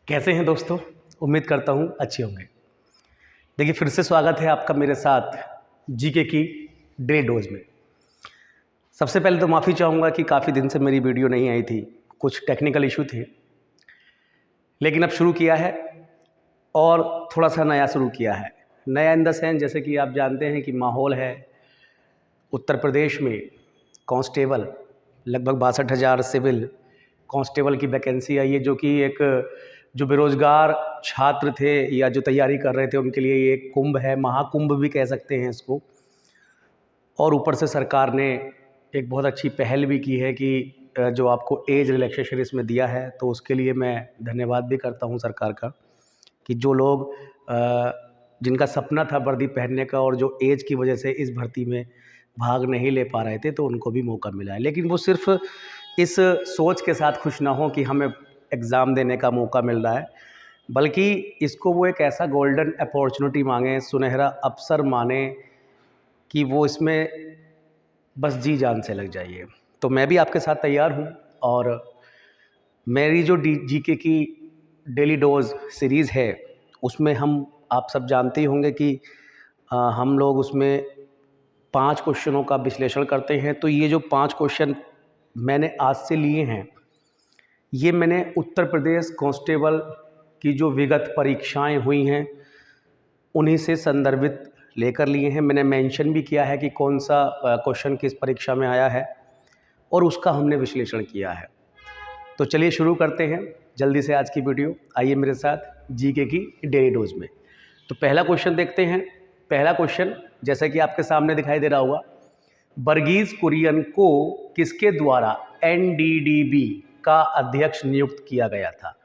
कैसे हैं दोस्तों। उम्मीद करता हूँ अच्छे होंगे। देखिए, फिर से स्वागत है आपका मेरे साथ जीके की डेली डोज में। सबसे पहले तो माफ़ी चाहूँगा कि काफ़ी दिन से मेरी वीडियो नहीं आई थी, कुछ टेक्निकल इशू थे, लेकिन अब शुरू किया है और थोड़ा सा नया शुरू किया है। नया इन द सेंस, जैसे कि आप जानते हैं कि माहौल है उत्तर प्रदेश में कांस्टेबल लगभग 62,000 सिविल कांस्टेबल की वैकेंसी आई है, जो कि एक जो बेरोज़गार छात्र थे या जो तैयारी कर रहे थे उनके लिए ये एक कुंभ है, महाकुंभ भी कह सकते हैं इसको। और ऊपर से सरकार ने एक बहुत अच्छी पहल भी की है कि जो आपको एज रिलैक्सेशन इसमें दिया है, तो उसके लिए मैं धन्यवाद भी करता हूँ सरकार का, कि जो लोग जिनका सपना था वर्दी पहनने का और जो एज की वजह से इस भर्ती में भाग नहीं ले पा रहे थे, तो उनको भी मौका मिला है। लेकिन वो सिर्फ इस सोच के साथ खुश ना हो कि हमें एग्ज़ाम देने का मौका मिल रहा है, बल्कि इसको वो एक ऐसा गोल्डन अपॉर्चुनिटी मांगे, सुनहरा अवसर माने कि वो इसमें बस जी जान से लग जाइए। तो मैं भी आपके साथ तैयार हूँ और मेरी जो जीके की डेली डोज सीरीज़ है, उसमें हम आप सब जानते ही होंगे कि हम लोग उसमें 5 क्वेश्चनों का विश्लेषण करते हैं। तो ये जो 5 क्वेश्चन मैंने आज से लिए हैं, ये मैंने उत्तर प्रदेश कांस्टेबल की जो विगत परीक्षाएं हुई हैं उन्हीं से संदर्भित लेकर लिए हैं। मैंने मेंशन भी किया है कि कौन सा क्वेश्चन किस परीक्षा में आया है और उसका हमने विश्लेषण किया है। तो चलिए शुरू करते हैं जल्दी से आज की वीडियो। आइए मेरे साथ जीके की डेली डोज में। तो पहला क्वेश्चन देखते हैं। पहला क्वेश्चन जैसा कि आपके सामने दिखाई दे रहा होगा, वर्गीज कुरियन को किसके द्वारा एनडीडीबी का अध्यक्ष नियुक्त किया गया था?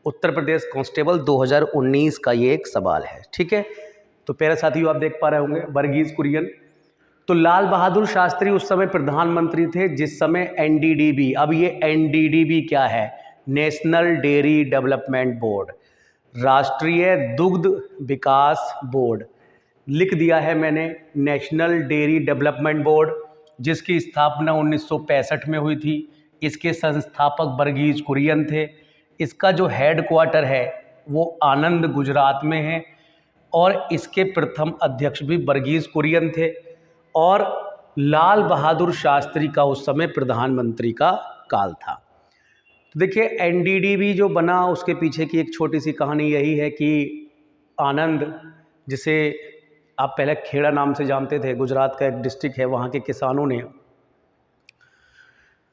उत्तर प्रदेश कांस्टेबल 2019 का ये एक सवाल है। ठीक है, तो प्यारे साथियों, आप देख पा रहे होंगे वर्गीज कुरियन। तो लाल बहादुर शास्त्री उस समय प्रधानमंत्री थे जिस समय एनडीडीबी, अब ये एनडीडीबी क्या है? नेशनल डेयरी डेवलपमेंट बोर्ड, राष्ट्रीय दुग्ध विकास बोर्ड। लिख दिया है मैंने, नेशनल डेयरी डेवलपमेंट बोर्ड, जिसकी स्थापना 1965 में हुई थी। इसके संस्थापक वर्गीज कुरियन थे। इसका जो हेड क्वार्टर है वो आनंद, गुजरात में है और इसके प्रथम अध्यक्ष भी वर्गीज कुरियन थे और लाल बहादुर शास्त्री का उस समय प्रधानमंत्री का काल था। तो देखिए, एनडीडीबी जो बना उसके पीछे की एक छोटी सी कहानी यही है कि आनंद, जिसे आप पहले खेड़ा नाम से जानते थे, गुजरात का एक डिस्ट्रिक्ट है, वहाँ के किसानों ने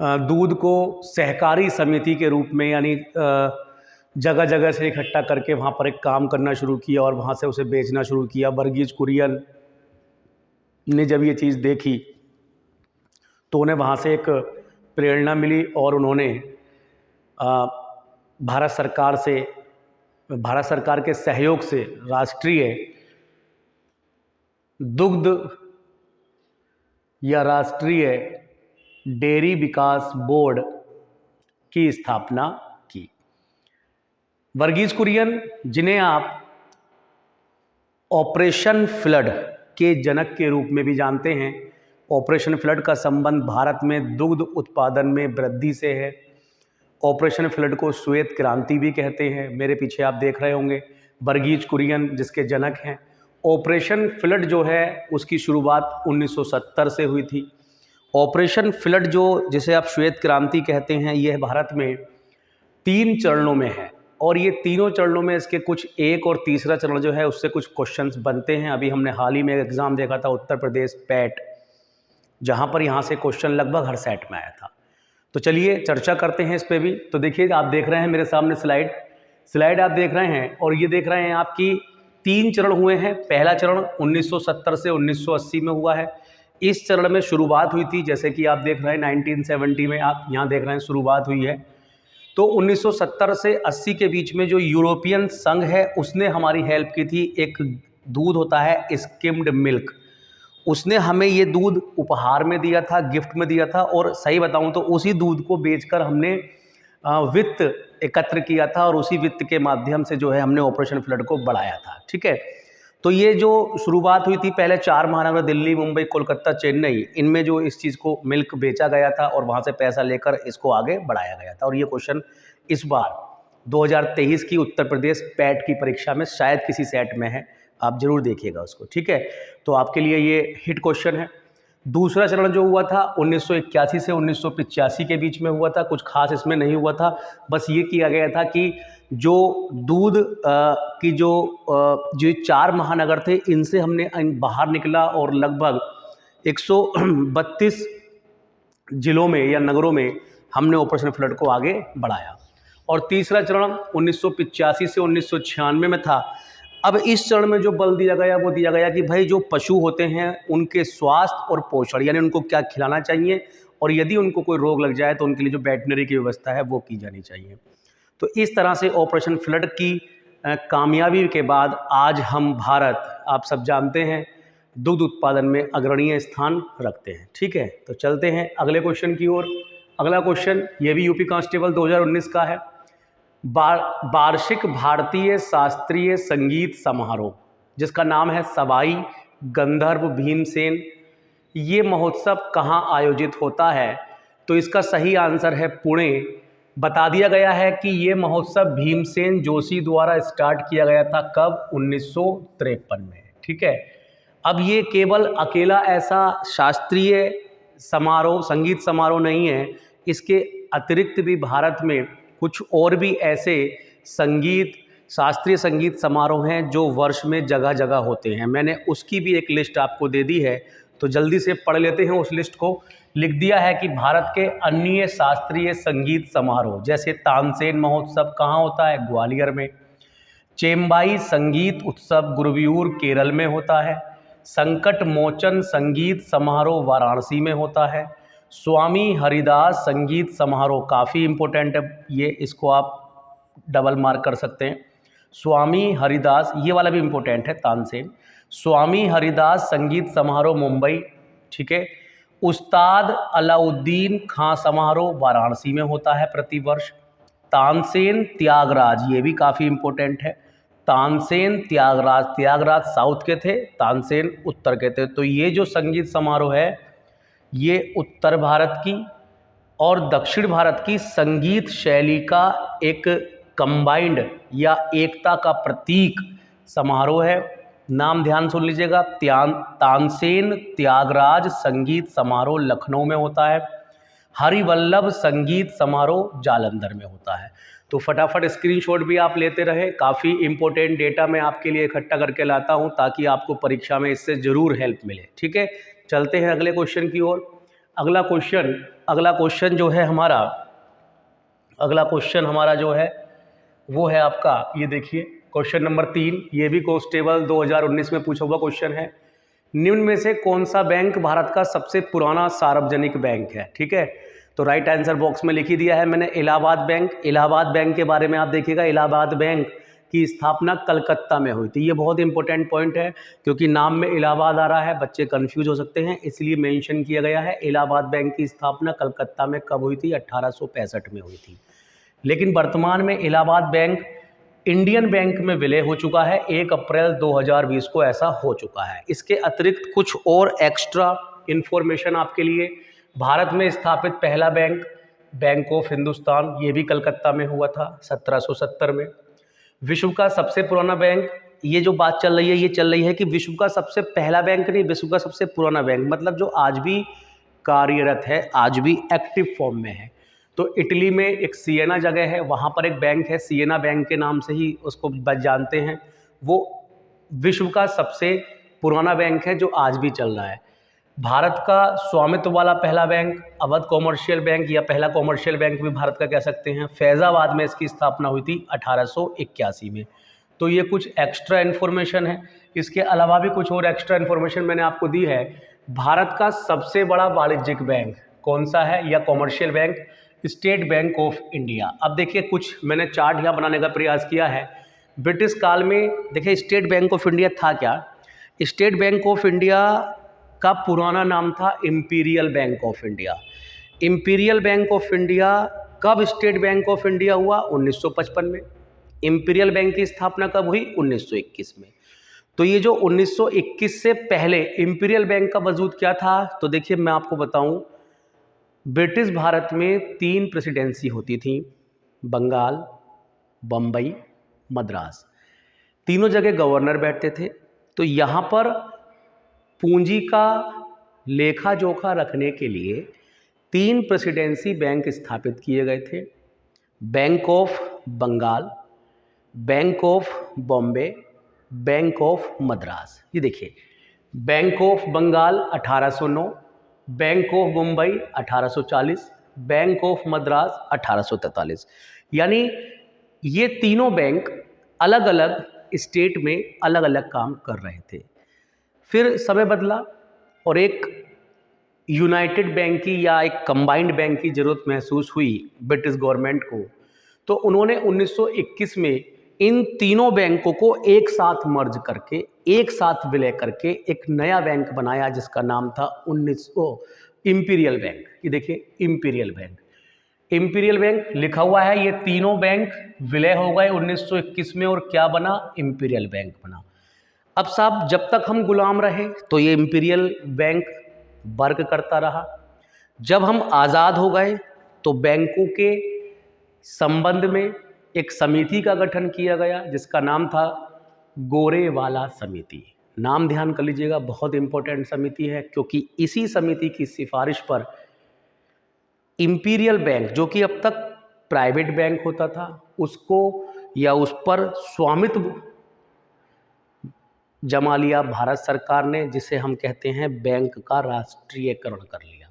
दूध को सहकारी समिति के रूप में, यानी जगह जगह से इकट्ठा करके वहाँ पर एक काम करना शुरू किया और वहाँ से उसे बेचना शुरू किया। वर्गीज कुरियन ने जब ये चीज़ देखी तो उन्हें वहाँ से एक प्रेरणा मिली और उन्होंने भारत सरकार के सहयोग से राष्ट्रीय दुग्ध या राष्ट्रीय डेयरी विकास बोर्ड की स्थापना की। वर्गीज कुरियन, जिन्हें आप ऑपरेशन फ्लड के जनक के रूप में भी जानते हैं, ऑपरेशन फ्लड का संबंध भारत में दुग्ध उत्पादन में वृद्धि से है। ऑपरेशन फ्लड को श्वेत क्रांति भी कहते हैं। मेरे पीछे आप देख रहे होंगे वर्गीज कुरियन जिसके जनक हैं। ऑपरेशन फ्लड जो है उसकी शुरुआत 1970 से हुई थी। ऑपरेशन फ्लड जो, जिसे आप श्वेत क्रांति कहते हैं, यह भारत में 3 चरणों में है और ये तीनों चरणों में इसके कुछ एक और तीसरा चरण जो है उससे कुछ क्वेश्चंस बनते हैं। अभी हमने हाल ही में एग्ज़ाम देखा था उत्तर प्रदेश पैट, जहाँ पर यहाँ से क्वेश्चन लगभग हर सेट में आया था। तो चलिए चर्चा करते हैं इस पे भी। तो देखिए, आप देख रहे हैं मेरे सामने स्लाइड आप देख रहे हैं और ये देख रहे हैं आपकी 3 चरण हुए हैं। पहला चरण 1970 से 1980 में हुआ है। इस चरण में शुरुआत हुई थी, जैसे कि आप देख रहे हैं 1970 में, आप यहाँ देख रहे हैं शुरुआत हुई है। तो 1970 से 80 के बीच में जो यूरोपियन संघ है उसने हमारी हेल्प की थी। एक दूध होता है स्किम्ड मिल्क, उसने हमें ये दूध उपहार में दिया था, गिफ्ट में दिया था, और सही बताऊं तो उसी दूध को बेचकर हमने वित्त एकत्र किया था और उसी वित्त के माध्यम से जो है हमने ऑपरेशन फ्लड को बढ़ाया था। ठीक है, तो ये जो शुरुआत हुई थी, पहले 4 महानगर दिल्ली, मुंबई, कोलकाता, चेन्नई, इनमें जो इस चीज़ को मिल्क बेचा गया था और वहाँ से पैसा लेकर इसको आगे बढ़ाया गया था। और ये क्वेश्चन इस बार 2023 की उत्तर प्रदेश पैट की परीक्षा में शायद किसी सेट में है, आप जरूर देखिएगा उसको, ठीक है। तो आपके लिए ये हिट क्वेश्चन है। दूसरा चरण जो हुआ था 1981 से 1985 के बीच में हुआ था, कुछ खास इसमें नहीं हुआ था, बस ये किया गया था कि जो दूध की जो 4 महानगर थे इनसे हमने बाहर निकला और लगभग 132 जिलों में या नगरों में हमने ऑपरेशन फ्लड को आगे बढ़ाया। और तीसरा चरण 1985 से 1996 में था। अब इस चरण में जो बल दिया गया वो दिया गया कि भाई जो पशु होते हैं उनके स्वास्थ्य और पोषण, यानी उनको क्या खिलाना चाहिए, और यदि उनको कोई रोग लग जाए तो उनके लिए जो वेटनरी की व्यवस्था है वो की जानी चाहिए। तो इस तरह से ऑपरेशन फ्लड की कामयाबी के बाद आज हम भारत, आप सब जानते हैं, दुग्ध उत्पादन में अग्रणीय स्थान रखते हैं, ठीक है। तो चलते हैं अगले क्वेश्चन की ओर। अगला क्वेश्चन ये भी यूपी कांस्टेबल 2019 का है। वार्षिक भारतीय शास्त्रीय संगीत समारोह, जिसका नाम है सवाई गंधर्व भीमसेन, ये महोत्सव कहाँ आयोजित होता है? तो इसका सही आंसर है पुणे। बता दिया गया है कि ये महोत्सव भीमसेन जोशी द्वारा स्टार्ट किया गया था, कब? 1953 में, ठीक है। अब ये केवल अकेला ऐसा शास्त्रीय समारोह, संगीत समारोह नहीं है, इसके अतिरिक्त भी भारत में कुछ और भी ऐसे शास्त्रीय संगीत समारोह हैं जो वर्ष में जगह जगह होते हैं। मैंने उसकी भी एक लिस्ट आपको दे दी है, तो जल्दी से पढ़ लेते हैं उस लिस्ट को। लिख दिया है कि भारत के अन्य शास्त्रीय संगीत समारोह, जैसे तानसेन महोत्सव कहाँ होता है? ग्वालियर में। चेम्बाई संगीत उत्सव गुरुवायूर केरल में होता है। संकट मोचन संगीत समारोह वाराणसी में होता है। स्वामी हरिदास संगीत समारोह, काफ़ी इम्पोर्टेंट है ये, इसको आप डबल मार्क कर सकते हैं। स्वामी हरिदास, ये वाला भी इम्पोर्टेंट है, तानसेन। स्वामी हरिदास संगीत समारोह मुंबई, ठीक है। उस्ताद अलाउद्दीन खां समारोह वाराणसी में होता है प्रतिवर्ष। तानसेन त्यागराज, ये भी काफ़ी इम्पोर्टेंट है। तानसेन त्यागराज साउथ के थे, तानसेन उत्तर के थे। तो ये जो संगीत समारोह है ये उत्तर भारत की और दक्षिण भारत की संगीत शैली का एक कंबाइंड या एकता का प्रतीक समारोह है। नाम ध्यान सुन लीजिएगा, तानसेन त्यागराज संगीत समारोह लखनऊ में होता है। हरिवल्लभ संगीत समारोह जालंधर में होता है। तो फटाफट स्क्रीनशॉट भी आप लेते रहे, काफ़ी इंपॉर्टेंट डेटा मैं आपके लिए इकट्ठा करके लाता हूं ताकि आपको परीक्षा में इससे ज़रूर हेल्प मिले, ठीक है। चलते हैं अगले क्वेश्चन की ओर। अगला क्वेश्चन जो है हमारा, अगला क्वेश्चन हमारा जो है वो है आपका, ये देखिए क्वेश्चन नंबर 3, ये भी कांस्टेबल 2019 में पूछा हुआ क्वेश्चन है। निम्न में से कौन सा बैंक भारत का सबसे पुराना सार्वजनिक बैंक है? ठीक है, तो राइट आंसर बॉक्स में लिख ही दिया है मैंने, इलाहाबाद बैंक। इलाहाबाद बैंक के बारे में आप देखिएगा, इलाहाबाद बैंक की स्थापना कलकत्ता में हुई थी। ये बहुत इंपॉर्टेंट पॉइंट है क्योंकि नाम में इलाहाबाद आ रहा है, बच्चे कंफ्यूज हो सकते हैं, इसलिए मेंशन किया गया है। इलाहाबाद बैंक की स्थापना कलकत्ता में कब हुई थी? 1865 में हुई थी। लेकिन वर्तमान में इलाहाबाद बैंक इंडियन बैंक में विलय हो चुका है, 1 अप्रैल 2020 को ऐसा हो चुका है। इसके अतिरिक्त कुछ और एक्स्ट्रा इन्फॉर्मेशन आपके लिए, भारत में स्थापित पहला बैंक बैंक ऑफ हिंदुस्तान, ये भी कलकत्ता में हुआ था 1770 में। विश्व का सबसे पुराना बैंक, ये जो बात चल रही है ये चल रही है कि विश्व का सबसे पहला बैंक नहीं, विश्व का सबसे पुराना बैंक, मतलब जो आज भी कार्यरत है, आज भी एक्टिव फॉर्म में है। तो इटली में एक सिएना जगह है, वहाँ पर एक बैंक है, सिएना बैंक के नाम से ही उसको जानते हैं। वो विश्व का सबसे पुराना बैंक है जो आज भी चल रहा है। भारत का स्वामित्व वाला पहला बैंक, अवध कॉमर्शियल बैंक या पहला कॉमर्शियल बैंक भी भारत का कह सकते हैं, फैज़ाबाद में इसकी स्थापना हुई थी 1881 में। तो ये कुछ एक्स्ट्रा इन्फॉर्मेशन है। इसके अलावा भी कुछ और एक्स्ट्रा इन्फॉर्मेशन मैंने आपको दी है। भारत का सबसे बड़ा वाणिज्यिक बैंक कौन सा है या commercial bank? State bank of India. अब देखिए कुछ मैंने चार्ट यहाँ बनाने का प्रयास किया है। ब्रिटिश काल में देखिए स्टेट बैंक ऑफ इंडिया था क्या? स्टेट बैंक ऑफ इंडिया का पुराना नाम था imperial bank of India. Imperial bank of India कब स्टेट बैंक ऑफ इंडिया हुआ? 1955 में। इंपीरियल बैंक की स्थापना कब हुई? 1921 में। तो ये जो 1921 से पहले इंपीरियल बैंक का वजूद क्या था? तो देखिए मैं आपको बताऊं, ब्रिटिश भारत में 3 प्रेसिडेंसी होती थी, बंगाल, बम्बई, मद्रास, तीनों जगह गवर्नर बैठते थे। तो यहाँ पर पूंजी का लेखा जोखा रखने के लिए 3 प्रेसिडेंसी बैंक स्थापित किए गए थे। Bank of Bengal, bank of Bombay, bank of Madras. ये देखिए, bank of Bengal 1809, bank of Mumbai 1840, bank of Madras 1843। यानी ये तीनों बैंक अलग अलग स्टेट में अलग अलग काम कर रहे थे। फिर समय बदला और एक यूनाइटेड बैंक की या एक कंबाइंड बैंक की ज़रूरत महसूस हुई ब्रिटिश गवर्नमेंट को। तो उन्होंने 1921 में इन तीनों बैंकों को एक साथ मर्ज करके, एक साथ विलय करके एक नया बैंक बनाया जिसका नाम था इंपीरियल बैंक। ये देखिए, इंपीरियल बैंक, इंपीरियल बैंक लिखा हुआ है। ये तीनों बैंक विलय हो गए 1921 में और क्या बना? इंपीरियल बैंक बना। अब साहब, जब तक हम गुलाम रहे तो ये इंपीरियल बैंक वर्क करता रहा। जब हम आज़ाद हो गए तो बैंकों के संबंध में एक समिति का गठन किया गया जिसका नाम था गोरेवाला समिति। नाम ध्यान कर लीजिएगा, बहुत इंपॉर्टेंट समिति है, क्योंकि इसी समिति की सिफारिश पर इंपीरियल बैंक, जो कि अब तक प्राइवेट बैंक होता था, उसको या उस पर स्वामित्व जमा लिया भारत सरकार ने, जिसे हम कहते हैं बैंक का राष्ट्रीयकरण कर लिया।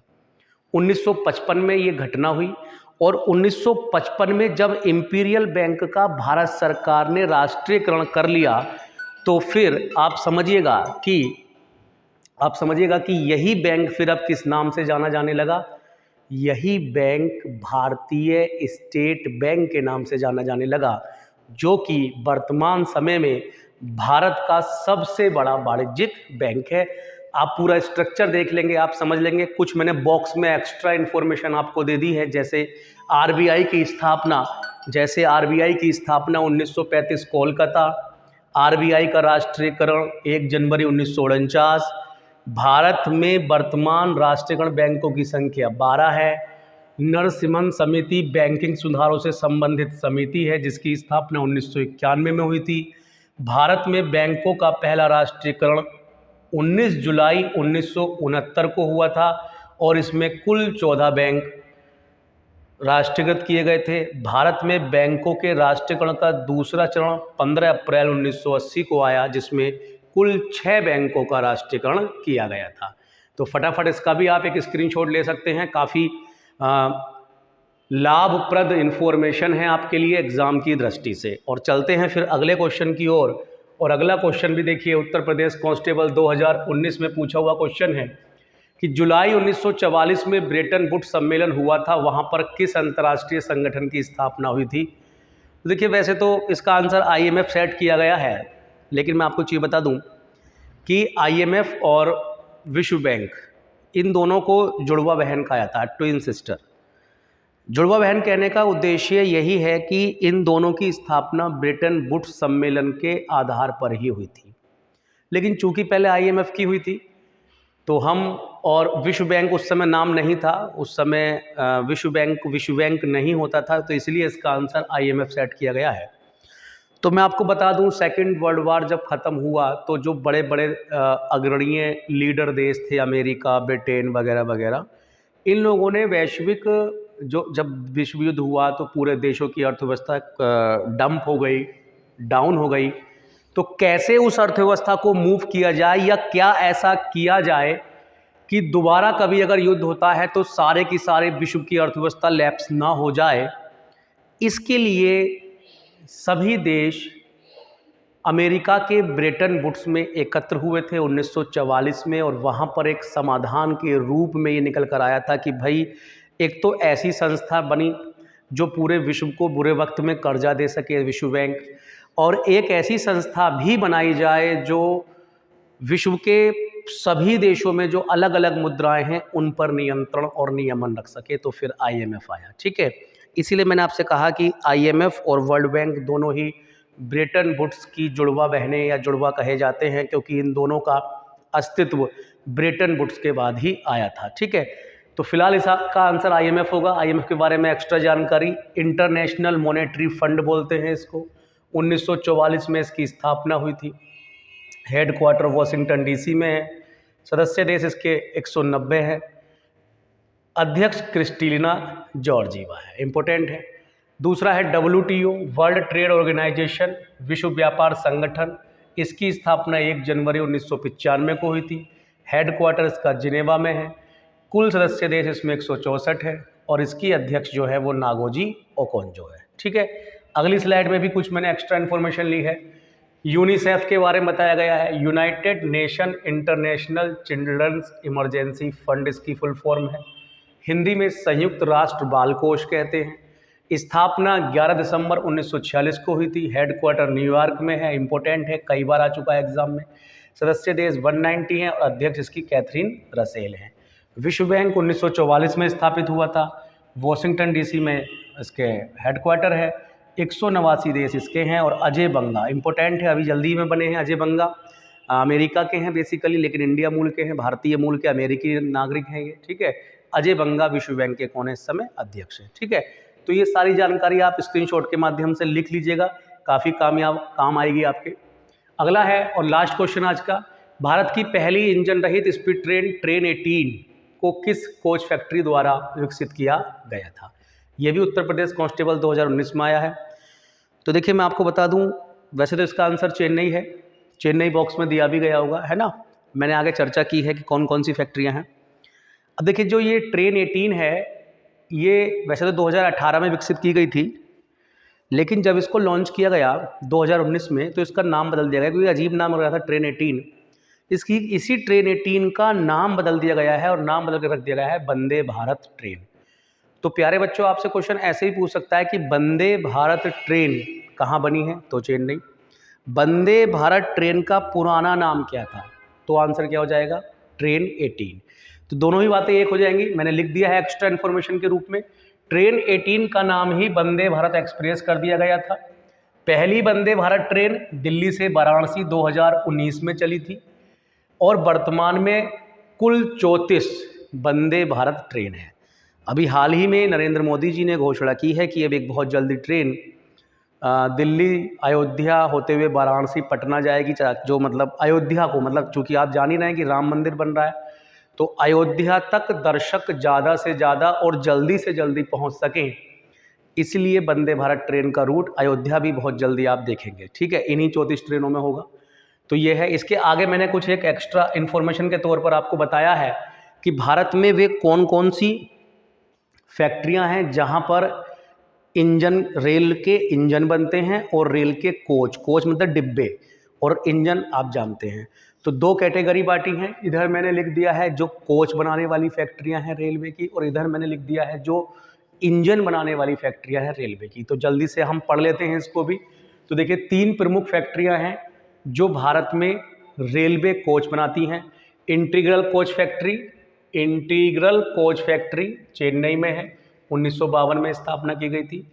1955 में ये घटना हुई और 1955 में जब इंपीरियल बैंक का भारत सरकार ने राष्ट्रीयकरण कर लिया तो फिर आप समझिएगा कि यही बैंक फिर अब किस नाम से जाना जाने लगा? यही बैंक भारतीय स्टेट बैंक के नाम से जाना जाने लगा, जो कि वर्तमान समय में भारत का सबसे बड़ा वाणिज्यिक बैंक है। आप पूरा स्ट्रक्चर देख लेंगे, आप समझ लेंगे। कुछ मैंने बॉक्स में एक्स्ट्रा इन्फॉर्मेशन आपको दे दी है, जैसे आरबीआई की स्थापना 1935 कोलकाता, आरबीआई का राष्ट्रीयकरण 1 जनवरी 1949। भारत में वर्तमान राष्ट्रीयकरण बैंकों की संख्या 12 है। नरसिम्हन समिति बैंकिंग सुधारों से संबंधित समिति है जिसकी स्थापना 1991 में हुई थी। भारत में बैंकों का पहला राष्ट्रीयकरण 19 जुलाई 1969 को हुआ था और इसमें कुल 14 बैंक राष्ट्रीयकृत किए गए थे। भारत में बैंकों के राष्ट्रीयकरण का दूसरा चरण 15 अप्रैल 1980 को आया, जिसमें कुल 6 बैंकों का राष्ट्रीयकरण किया गया था। तो फटाफट इसका भी आप एक स्क्रीनशॉट ले सकते हैं। काफ़ी लाभप्रद इन्फॉर्मेशन है आपके लिए एग्ज़ाम की दृष्टि से। और चलते हैं फिर अगले क्वेश्चन की ओर। और अगला क्वेश्चन भी देखिए, उत्तर प्रदेश कांस्टेबल 2019 में पूछा हुआ क्वेश्चन है कि जुलाई 1944 में ब्रेटन वुड्स सम्मेलन हुआ था, वहाँ पर किस अंतर्राष्ट्रीय संगठन की स्थापना हुई थी? देखिए, वैसे तो इसका आंसर IMF सेट किया गया है, लेकिन मैं आपको चीज़ बता दूं कि IMF और विश्व बैंक, इन दोनों को जुड़वा बहन कहा जाता है, ट्विन सिस्टर। जुड़वा बहन कहने का उद्देश्य यही है कि इन दोनों की स्थापना ब्रेटन वुड्स सम्मेलन के आधार पर ही हुई थी, लेकिन चूंकि पहले IMF की हुई थी तो हम, और विश्व बैंक उस समय नाम नहीं था, उस समय विश्व बैंक नहीं होता था, तो इसलिए इसका आंसर IMF सेट किया गया है। तो मैं आपको बता दूं, सेकेंड वर्ल्ड वार जब ख़त्म हुआ तो जो बड़े बड़े अग्रणीय लीडर देश थे, अमेरिका, ब्रिटेन वगैरह वगैरह, इन लोगों ने वैश्विक, जब विश्व युद्ध हुआ तो पूरे देशों की अर्थव्यवस्था डंप हो गई, डाउन हो गई। तो कैसे उस अर्थव्यवस्था को मूव किया जाए, या क्या ऐसा किया जाए कि दोबारा कभी अगर युद्ध होता है तो सारे की सारे विश्व की अर्थव्यवस्था लैप्स ना हो जाए। इसके लिए सभी देश अमेरिका के ब्रेटन वुड्स में एकत्र हुए थे 1944 में, और वहाँ पर एक समाधान के रूप में ये निकल कर आया था कि भाई, एक तो ऐसी संस्था बनी जो पूरे विश्व को बुरे वक्त में कर्जा दे सके, विश्व बैंक, और एक ऐसी संस्था भी बनाई जाए जो विश्व के सभी देशों में जो अलग अलग मुद्राएं हैं उन पर नियंत्रण और नियमन रख सके। तो फिर IMF आया, ठीक है। इसीलिए मैंने आपसे कहा कि IMF और वर्ल्ड बैंक दोनों ही ब्रेटन वुड्स की जुड़वा बहनें या जुड़वा कहे जाते हैं, क्योंकि इन दोनों का अस्तित्व ब्रेटन वुड्स के बाद ही आया था, ठीक है। तो फिलहाल इसका आंसर IMF होगा। IMF के बारे में एक्स्ट्रा जानकारी, इंटरनेशनल मॉनेटरी फंड बोलते हैं इसको। 1944 में इसकी स्थापना हुई थी। हेडक्वार्टर वॉशिंगटन DC में है। सदस्य देश इसके 190 है। अध्यक्ष क्रिस्टलिना जॉर्जीवा है, इम्पोर्टेंट है। दूसरा है WTO, वर्ल्ड ट्रेड ऑर्गेनाइजेशन, विश्व व्यापार संगठन। इसकी स्थापना 1 जनवरी 1995 को हुई थी। हेडक्वार्टर इसका जिनेवा में है। कुल सदस्य देश इसमें 164 है और इसकी अध्यक्ष जो है वो नागोजी ओकोंजो है। ठीक है, अगली स्लाइड में भी कुछ मैंने एक्स्ट्रा इन्फॉर्मेशन ली है। यूनिसेफ के बारे में बताया गया है, United Nation International Children's Emergency Fund इसकी फुल फॉर्म है। हिंदी में संयुक्त राष्ट्र बाल कोष कहते हैं। स्थापना 11 दिसंबर 1946 को हुई थी। हेडक्वार्टर न्यूयॉर्क में है, इंपॉर्टेंट है, कई बार आ चुका है एग्जाम में। सदस्य देश 190 हैं और अध्यक्ष इसकी कैथरीन रसेल हैं। विश्व बैंक 1944 में स्थापित हुआ था। वॉशिंगटन DC में इसके हेडक्वार्टर है। 189 देश इसके हैं। और अजय बंगा इंपॉर्टेंट है, अभी जल्दी में बने हैं। अजय बंगा अमेरिका के हैं बेसिकली, लेकिन इंडिया मूल के हैं, भारतीय मूल के अमेरिकी नागरिक हैं ये। ठीक है, अजय बंगा विश्व बैंक के कौन है इस समय अध्यक्ष है। ठीक है, तो ये सारी जानकारी आप स्क्रीनशॉट के माध्यम से लिख लीजिएगा, काफ़ी काम आएगी आपके। अगला है और लास्ट क्वेश्चन आज का, भारत की पहली इंजन रहित स्पीड ट्रेन 18 को किस कोच फैक्ट्री द्वारा विकसित किया गया था। यह भी उत्तर प्रदेश कांस्टेबल 2019 में आया है। तो देखिए मैं आपको बता दूं, वैसे तो इसका आंसर चेन्नई है, चेन्नई बॉक्स में दिया भी गया होगा, है ना। मैंने आगे चर्चा की है कि कौन कौन सी फैक्ट्रियां हैं। अब देखिए जो ये ट्रेन 18 है, ये वैसे तो 2018 में विकसित की गई थी, लेकिन जब इसको लॉन्च किया गया 2019 में तो इसका नाम बदल दिया गया, क्योंकि अजीब नाम लग रहा था ट्रेन 18। इसी ट्रेन 18 का नाम बदल दिया गया है और नाम बदल के रख दिया गया है वंदे भारत ट्रेन। तो प्यारे बच्चों, आपसे क्वेश्चन ऐसे ही पूछ सकता है कि वंदे भारत ट्रेन कहाँ बनी है, तो चेन्नई। वंदे भारत ट्रेन का पुराना नाम क्या था, तो आंसर क्या हो जाएगा, ट्रेन 18। तो दोनों ही बातें एक हो जाएंगी, मैंने लिख दिया है एक्स्ट्रा इन्फॉर्मेशन के रूप में। ट्रेन 18 का नाम ही वंदे भारत एक्सप्रेस कर दिया गया था। पहली वंदे भारत ट्रेन दिल्ली से वाराणसी 2019 में चली थी और वर्तमान में कुल 34 वंदे भारत ट्रेन है। अभी हाल ही में नरेंद्र मोदी जी ने घोषणा की है कि अब एक बहुत जल्दी ट्रेन दिल्ली अयोध्या होते हुए वाराणसी पटना जाएगी, जो मतलब अयोध्या को, मतलब चूँकि आप जान ही रहे हैं कि राम मंदिर बन रहा है, तो अयोध्या तक दर्शक ज़्यादा से ज़्यादा और जल्दी से जल्दी पहुंच सकें, इसलिए वंदे भारत ट्रेन का रूट अयोध्या भी बहुत जल्दी आप देखेंगे। ठीक है, इन्हीं 34 ट्रेनों में होगा। तो ये है। इसके आगे मैंने कुछ एक एक्स्ट्रा इन्फॉर्मेशन के तौर पर आपको बताया है कि भारत में वे कौन कौन सी फैक्ट्रियां हैं जहां पर रेल के इंजन बनते हैं और रेल के कोच मतलब डिब्बे, और इंजन आप जानते हैं। तो 2 कैटेगरी बांटी हैं। इधर मैंने लिख दिया है जो कोच बनाने वाली फैक्ट्रियां हैं रेलवे की, और इधर मैंने लिख दिया है जो इंजन बनाने वाली फैक्ट्रियां हैं रेलवे की। तो जल्दी से हम पढ़ लेते हैं इसको भी। तो देखिए 3 प्रमुख फैक्ट्रियां हैं जो भारत में रेलवे कोच बनाती हैं। इंटीग्रल कोच फैक्ट्री चेन्नई में है, 1952 में स्थापना की गई थी।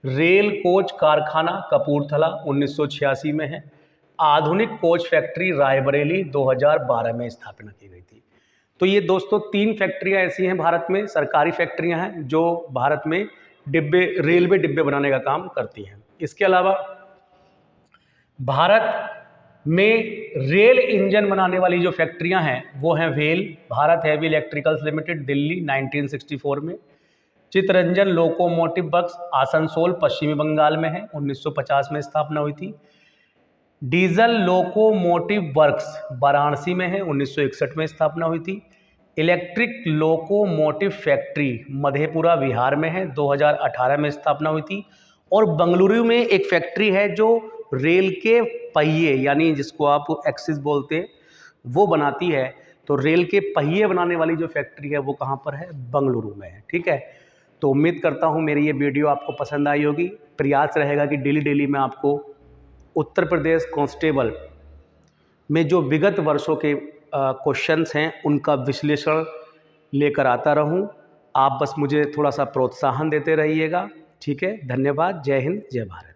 रेल कोच कारखाना कपूरथला 1986 में है। आधुनिक कोच फैक्ट्री रायबरेली 2012 में स्थापना की गई थी। तो ये दोस्तों 3 फैक्ट्रियां ऐसी हैं भारत में, सरकारी फैक्ट्रियां हैं जो भारत में रेलवे डिब्बे बनाने का काम करती हैं। इसके अलावा भारत में रेल इंजन बनाने वाली जो फैक्ट्रियां हैं वो हैं well, Bharat heavy electricals limited Delhi 1964 में। चित्तरंजन लोकोमोटिव वर्क्स आसनसोल पश्चिमी बंगाल में है, 1950 में स्थापना हुई थी। डीजल लोकोमोटिव वर्क्स वाराणसी में है, 1961 में स्थापना हुई थी। Electric locomotive factory Madhepura Bihar में है, 2018 में स्थापना हुई थी। और बंगलुरु में एक फैक्ट्री है जो रेल के पहिए, यानी जिसको आप एक्सिस बोलते हैं, वो बनाती है। तो रेल के पहिए बनाने वाली जो फैक्ट्री है वो कहाँ पर है, बंगलुरु में है। ठीक है, तो उम्मीद करता हूँ मेरी ये वीडियो आपको पसंद आई होगी। प्रयास रहेगा कि डेली मैं आपको उत्तर प्रदेश कांस्टेबल में जो विगत वर्षों के क्वेश्चंस हैं उनका विश्लेषण लेकर आता रहूं। आप बस मुझे थोड़ा सा प्रोत्साहन देते रहिएगा। ठीक है, धन्यवाद। जय हिंद, जय भारत।